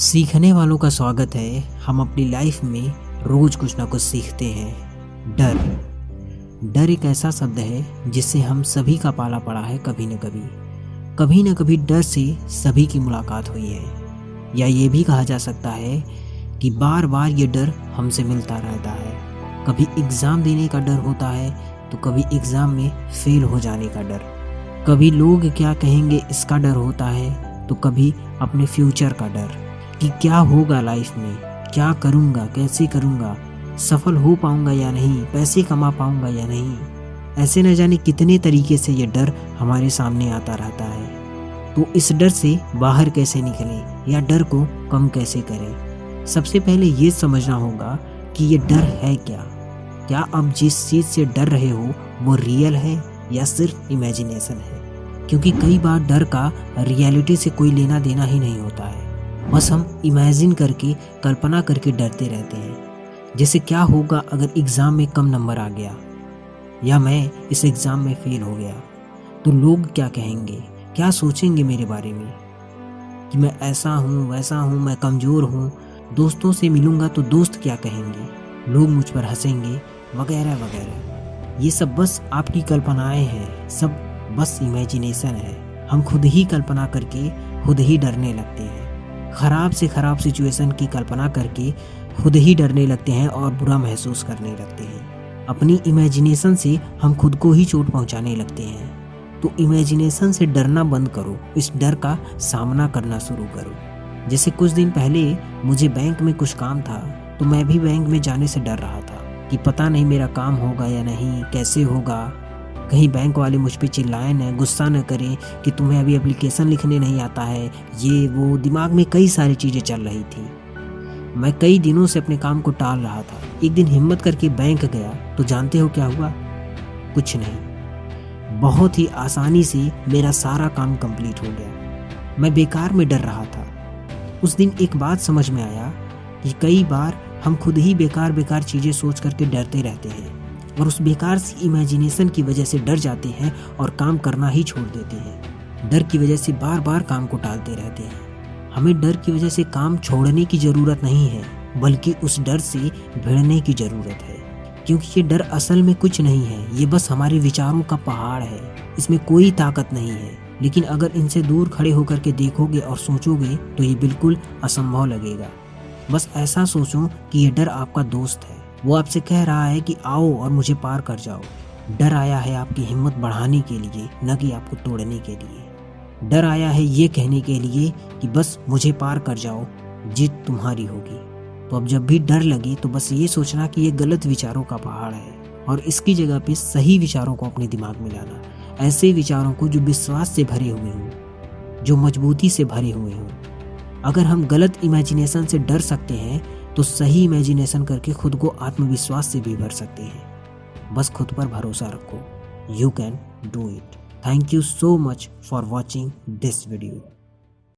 सीखने वालों का स्वागत है। हम अपनी लाइफ में रोज कुछ ना कुछ सीखते हैं। डर एक ऐसा शब्द है जिससे हम सभी का पाला पड़ा है। कभी न कभी डर से सभी की मुलाकात हुई है, या ये भी कहा जा सकता है कि बार बार ये डर हमसे मिलता रहता है। कभी एग्ज़ाम देने का डर होता है, तो कभी एग्ज़ाम में फेल हो जाने का डर, कभी लोग क्या कहेंगे इसका डर होता है, तो कभी अपने फ्यूचर का डर कि क्या होगा लाइफ में, क्या करूँगा, कैसे करूँगा, सफल हो पाऊँगा या नहीं, पैसे कमा पाऊँगा या नहीं। ऐसे न जाने कितने तरीके से ये डर हमारे सामने आता रहता है। तो इस डर से बाहर कैसे निकलें या डर को कम कैसे करें? सबसे पहले ये समझना होगा कि ये डर है क्या। क्या आप जिस चीज़ से डर रहे हो वो रियल है या सिर्फ इमेजिनेशन है? क्योंकि कई बार डर का रियलिटी से कोई लेना देना ही नहीं होता है। बस हम इमेजिन करके, कल्पना करके डरते रहते हैं। जैसे क्या होगा अगर एग्ज़ाम में कम नंबर आ गया, या मैं इस एग्ज़ाम में फेल हो गया, तो लोग क्या कहेंगे, क्या सोचेंगे मेरे बारे में कि मैं ऐसा हूँ, वैसा हूँ, मैं कमज़ोर हूँ। दोस्तों से मिलूँगा तो दोस्त क्या कहेंगे, लोग मुझ पर हंसेंगे, वगैरह वगैरह। ये सब बस आपकी कल्पनाएं हैं, सब बस इमेजिनेशन है। हम खुद ही कल्पना करके खुद ही डरने लगते हैं। ख़राब से ख़राब सिचुएशन की कल्पना करके खुद ही डरने लगते हैं और बुरा महसूस करने लगते हैं। अपनी इमेजिनेशन से हम खुद को ही चोट पहुंचाने लगते हैं। तो इमेजिनेशन से डरना बंद करो, इस डर का सामना करना शुरू करो। जैसे कुछ दिन पहले मुझे बैंक में कुछ काम था, तो मैं भी बैंक में जाने से डर रहा था कि पता नहीं मेरा काम होगा या नहीं, कैसे होगा, कहीं बैंक वाले मुझ पे चिल्लाएं न, गुस्सा न करें कि तुम्हें अभी एप्लीकेशन लिखने नहीं आता है, ये वो। दिमाग में कई सारी चीज़ें चल रही थी। मैं कई दिनों से अपने काम को टाल रहा था। एक दिन हिम्मत करके बैंक गया, तो जानते हो क्या हुआ? कुछ नहीं। बहुत ही आसानी से मेरा सारा काम कंप्लीट हो गया। मैं बेकार में डर रहा था। उस दिन एक बात समझ में आया कि कई बार हम खुद ही बेकार चीज़ें सोच करके डरते रहते हैं, और उस बेकार सी इमेजिनेशन की वजह से डर जाते हैं और काम करना ही छोड़ देते हैं। डर की वजह से बार बार काम को टालते रहते हैं। हमें डर की वजह से काम छोड़ने की ज़रूरत नहीं है, बल्कि उस डर से भिड़ने की ज़रूरत है। क्योंकि ये डर असल में कुछ नहीं है, ये बस हमारे विचारों का पहाड़ है। इसमें कोई ताकत नहीं है। लेकिन अगर इनसे दूर खड़े होकर के देखोगे और सोचोगे तो ये बिल्कुल असंभव लगेगा। बस ऐसा सोचो कि ये डर आपका दोस्त है। वो आपसे कह रहा है कि आओ और मुझे पार कर जाओ। डर आया है आपकी हिम्मत बढ़ाने के लिए, न कि आपको तोड़ने के लिए। डर आया है ये कहने के लिए कि बस मुझे पार कर जाओ, जीत तुम्हारी होगी। तो अब जब भी डर लगे तो बस ये सोचना कि ये गलत विचारों का पहाड़ है, और इसकी जगह पे सही विचारों को अपने दिमाग में लाना। ऐसे विचारों को जो विश्वास से भरे हुए हों, जो मजबूती से भरे हुए हों। अगर हम गलत इमेजिनेशन से डर सकते हैं, तो सही इमेजिनेशन करके खुद को आत्मविश्वास से भी भर सकते हैं। बस खुद पर भरोसा रखो। You can do it. Thank you so much for watching this video.